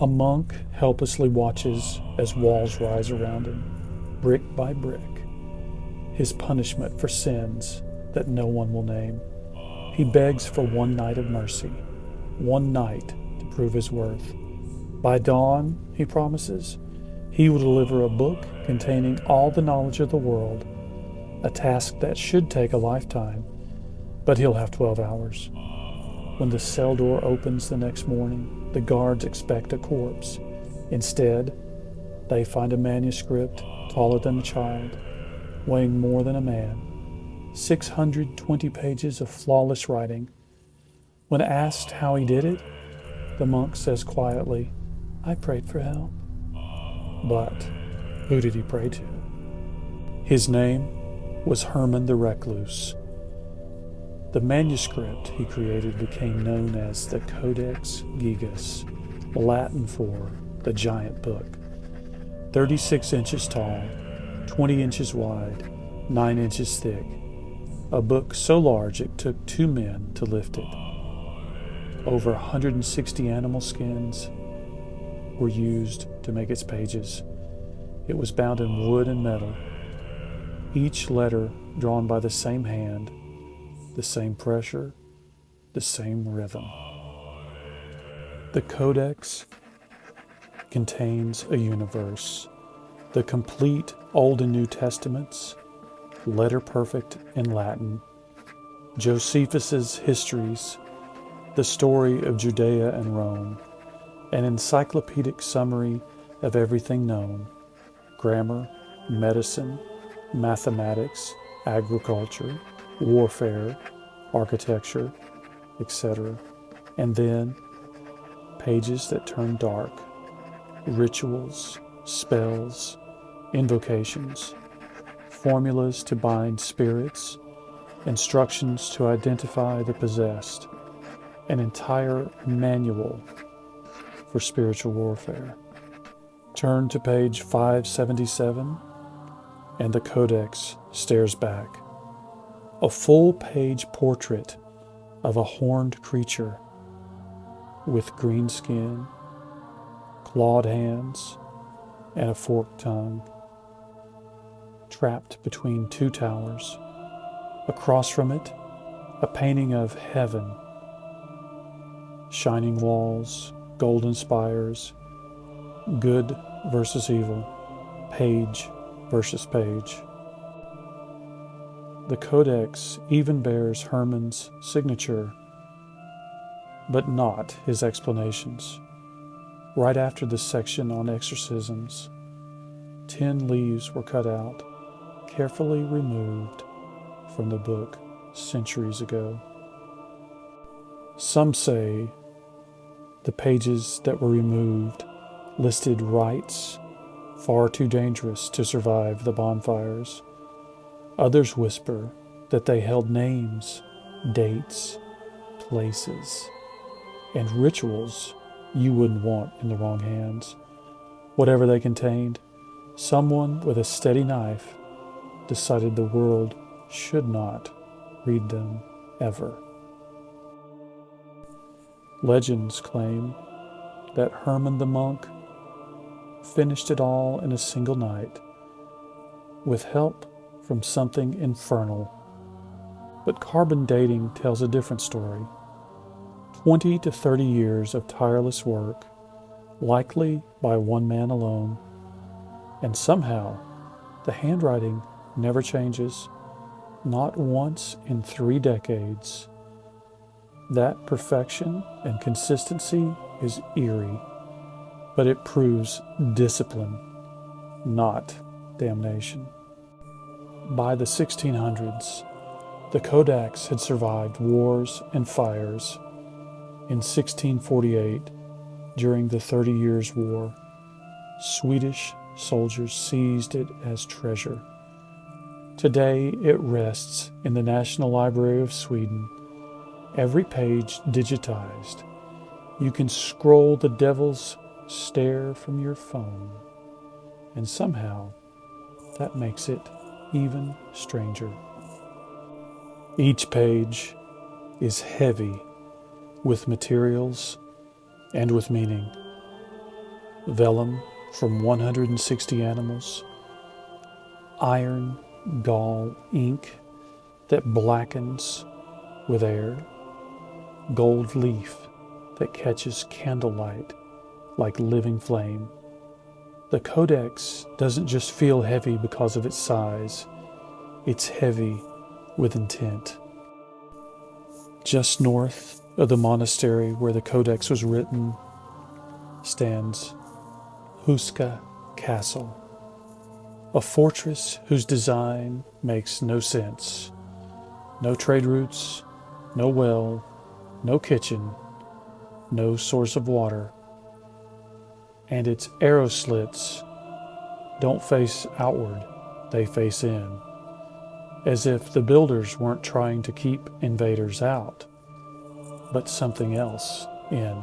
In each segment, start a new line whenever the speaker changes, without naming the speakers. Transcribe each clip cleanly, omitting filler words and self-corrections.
A monk helplessly watches as walls rise around him, brick by brick, his punishment for sins that no one will name. He begs for one night of mercy, one night to prove his worth. By dawn, he promises, he will deliver a book containing all the knowledge of the world, a task that should take a lifetime, but he'll have 12 hours. When the cell door opens the next morning, the guards expect a corpse. Instead, they find a manuscript taller than a child, weighing more than a man, 620 pages of flawless writing. When asked how he did it, the monk says quietly, "I prayed for help." But who did he pray to? His name was Herman the Recluse. The manuscript he created became known as the Codex Gigas, Latin for the giant book. 36 inches tall, 20 inches wide, 9 inches thick. A book so large it took 2 men to lift it. Over 160 animal skins were used to make its pages. It was bound in wood and metal, each letter drawn by the same hand, the same pressure, the same rhythm. The Codex contains a universe, the complete Old and New Testaments, letter perfect in Latin, Josephus's histories, the story of Judea and Rome, an encyclopedic summary of everything known, grammar, medicine, mathematics, agriculture, warfare, architecture, etc. And then pages that turn dark, rituals, spells, invocations, formulas to bind spirits, instructions to identify the possessed, an entire manual for spiritual warfare. Turn to page 577, and the Codex stares back. A full-page portrait of a horned creature with green skin, clawed hands, and a forked tongue, trapped between 2 towers. Across from it, a painting of heaven, shining walls, golden spires, good versus evil, page versus page. The Codex even bears Herman's signature, but not his explanations. Right after the section on exorcisms, 10 leaves were cut out, carefully removed from the book centuries ago. Some say the pages that were removed listed rites far too dangerous to survive the bonfires. Others whisper that they held names, dates, places, and rituals you wouldn't want in the wrong hands. Whatever they contained, someone with a steady knife decided the world should not read them ever. Legends claim that Herman the monk finished it all in a single night with help from something infernal. But carbon dating tells a different story. 20 to 30 years of tireless work, likely by one man alone, and somehow the handwriting never changes, not once in 3 decades. That perfection and consistency is eerie, but it proves discipline, not damnation. By the 1600s, the Codex had survived wars and fires. In 1648, during the 30 Years' War, Swedish soldiers seized it as treasure. Today, it rests in the National Library of Sweden, every page digitized. You can scroll the devil's stare from your phone, and somehow that makes it even stranger. Each page is heavy with materials and with meaning. vellum from 160 animals, iron gall ink that blackens with air, gold leaf that catches candlelight like living flame. The Codex doesn't just feel heavy because of its size, it's heavy with intent. Just north of the monastery where the Codex was written stands Houska Castle, a fortress whose design makes no sense. No trade routes, no well, no kitchen, no source of water. And its arrow slits don't face outward, they face in, as if the builders weren't trying to keep invaders out, but something else in.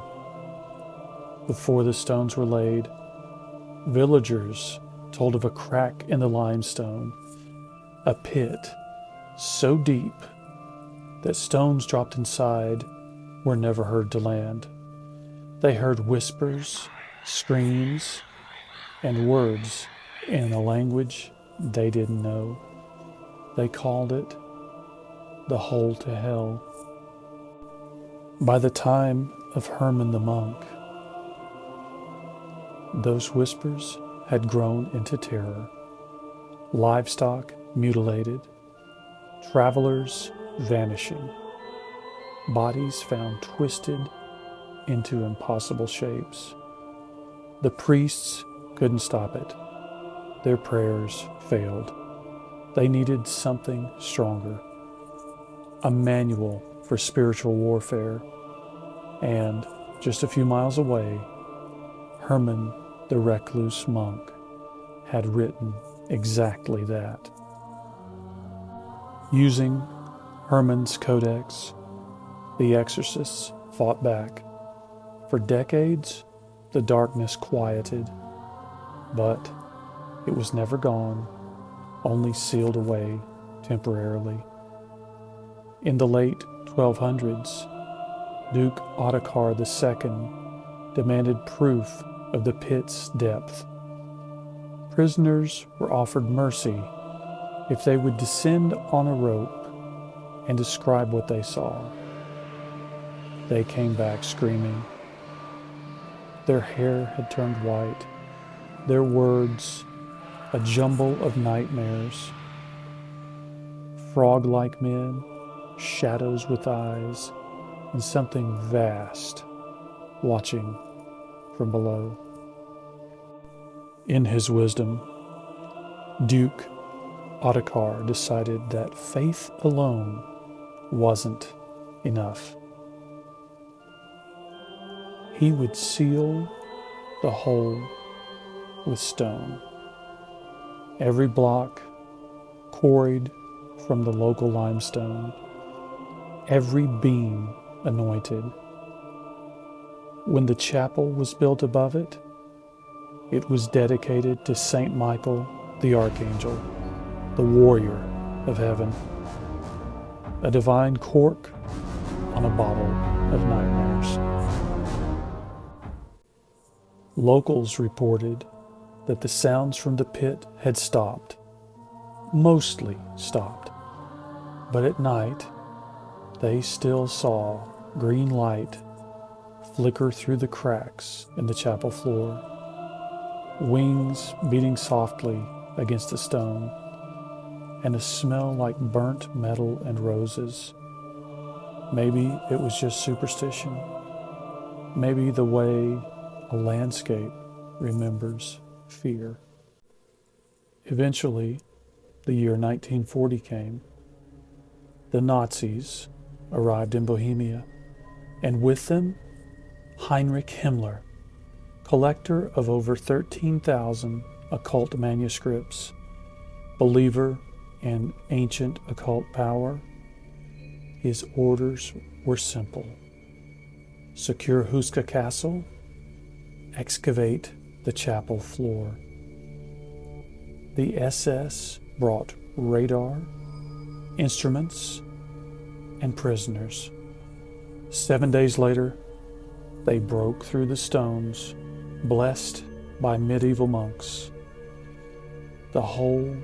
Before the stones were laid, villagers told of a crack in the limestone, a pit so deep that stones dropped inside were never heard to land. They heard whispers, screams, and words in a language they didn't know. They called it the hole to hell. By the time of Herman the monk, those whispers had grown into terror. Livestock mutilated, travelers vanishing, bodies found twisted into impossible shapes. The priests couldn't stop it. Their prayers failed. They needed something stronger, a manual for spiritual warfare. And just a few miles away, Herman the recluse monk had written exactly that. Using Herman's Codex, the exorcists fought back. For decades, the darkness quieted, but it was never gone, only sealed away temporarily. In the late 1200s, Duke Ottokar II demanded proof of the pit's depth. Prisoners were offered mercy if they would descend on a rope and describe what they saw. They came back screaming. Their hair had turned white, their words a jumble of nightmares. Frog-like men, shadows with eyes, and something vast watching from below. In his wisdom, Duke Ottokar decided that faith alone wasn't enough. He would seal the hole with stone. Every block quarried from the local limestone, every beam anointed. When the chapel was built above it, it was dedicated to Saint Michael the Archangel, the warrior of heaven, a divine cork on a bottle of nightmares. Locals reported that the sounds from the pit had stopped, mostly stopped, but at night they still saw green light flicker through the cracks in the chapel floor, wings beating softly against the stone, and a smell like burnt metal and roses. Maybe it was just superstition, maybe the way a landscape remembers fear. Eventually, the year 1940 came. The Nazis arrived in Bohemia, and with them, Heinrich Himmler, collector of over 13,000 occult manuscripts, believer in ancient occult power. His orders were simple: secure Houska Castle, excavate the chapel floor. The SS brought radar, instruments, and prisoners. 7 days later, they broke through the stones, blessed by medieval monks. The whole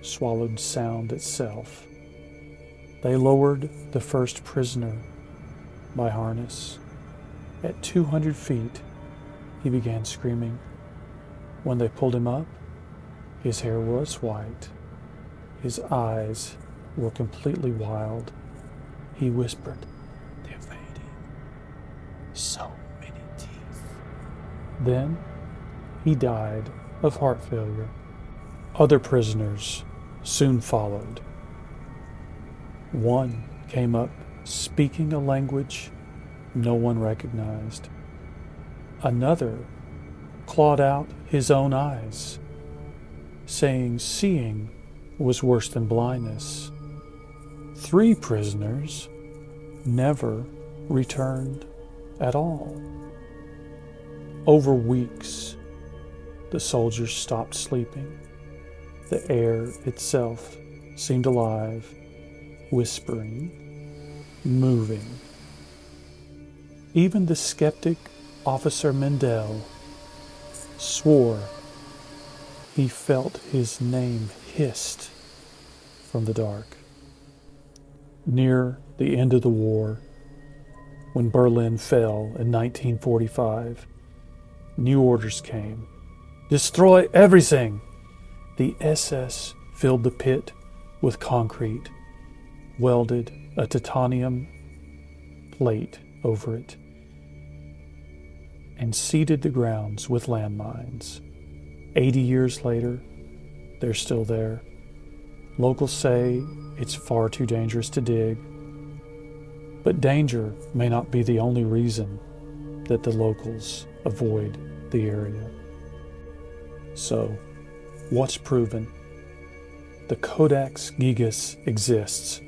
swallowed sound itself. They lowered the first prisoner by harness. At 200 feet, he began screaming. When they pulled him up, his hair was white. His eyes were completely wild. He whispered, "They're fading. So many teeth." Then he died of heart failure. Other prisoners soon followed. One came up speaking a language no one recognized. Another clawed out his own eyes, saying seeing was worse than blindness. 3 prisoners never returned at all. Over weeks, the soldiers stopped sleeping. The air itself seemed alive, whispering, moving. Even the skeptic Officer Mendel swore he felt his name hissed from the dark. Near the end of the war, when Berlin fell in 1945, new orders came. Destroy everything! The SS filled the pit with concrete, welded a titanium plate over it, and seeded the grounds with landmines. 80 years later, they're still there. Locals say it's far too dangerous to dig, but danger may not be the only reason that the locals avoid the area. So, what's proven? The Codex Gigas exists,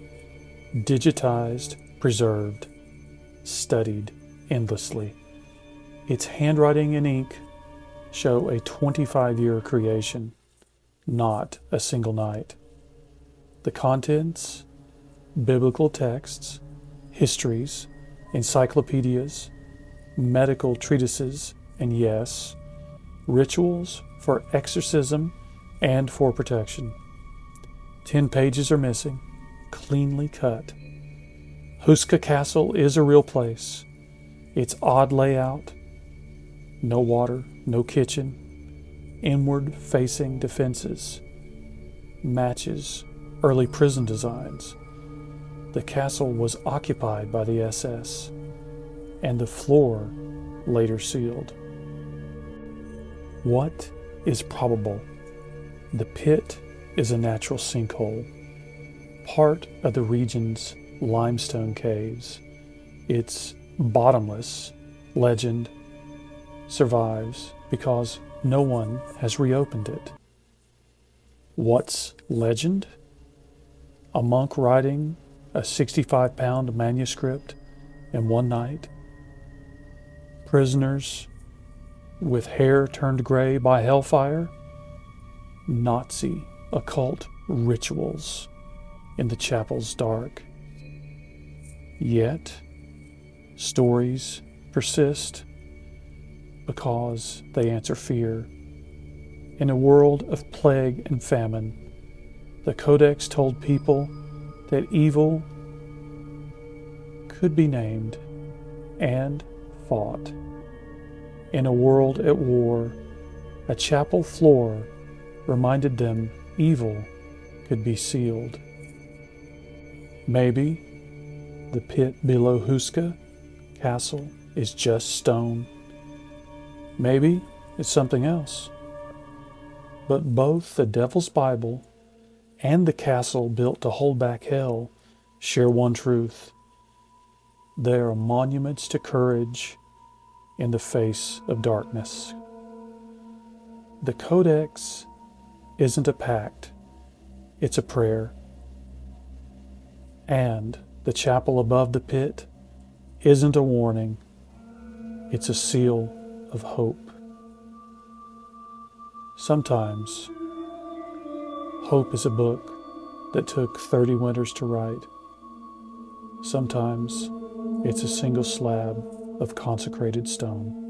digitized, preserved, studied endlessly. Its handwriting and ink show a 25-year creation, not a single night. The contents, biblical texts, histories, encyclopedias, medical treatises, and yes, rituals for exorcism and for protection. 10 pages are missing, cleanly cut. Houska Castle is a real place. Its odd layout, no water, no kitchen, inward-facing defenses, matches early prison designs. The castle was occupied by the SS, and the floor later sealed. What is probable? The pit is a natural sinkhole, part of the region's limestone caves. Its bottomless legend survives because no one has reopened it. What's legend? A monk writing a 65-pound manuscript in one night. Prisoners with hair turned gray by hellfire. Nazi occult rituals in the chapel's dark. Yet, stories persist because they answer fear. In a world of plague and famine, the Codex told people that evil could be named and fought. In a world at war, a chapel floor reminded them evil could be sealed. Maybe the pit below Houska Castle is just stone. Maybe it's something else. But both the Devil's Bible and the castle built to hold back hell share one truth. They are monuments to courage in the face of darkness. The Codex isn't a pact, it's a prayer. And the chapel above the pit isn't a warning, it's a seal of hope. Sometimes, hope is a book that took 30 winters to write. Sometimes, it's a single slab of consecrated stone.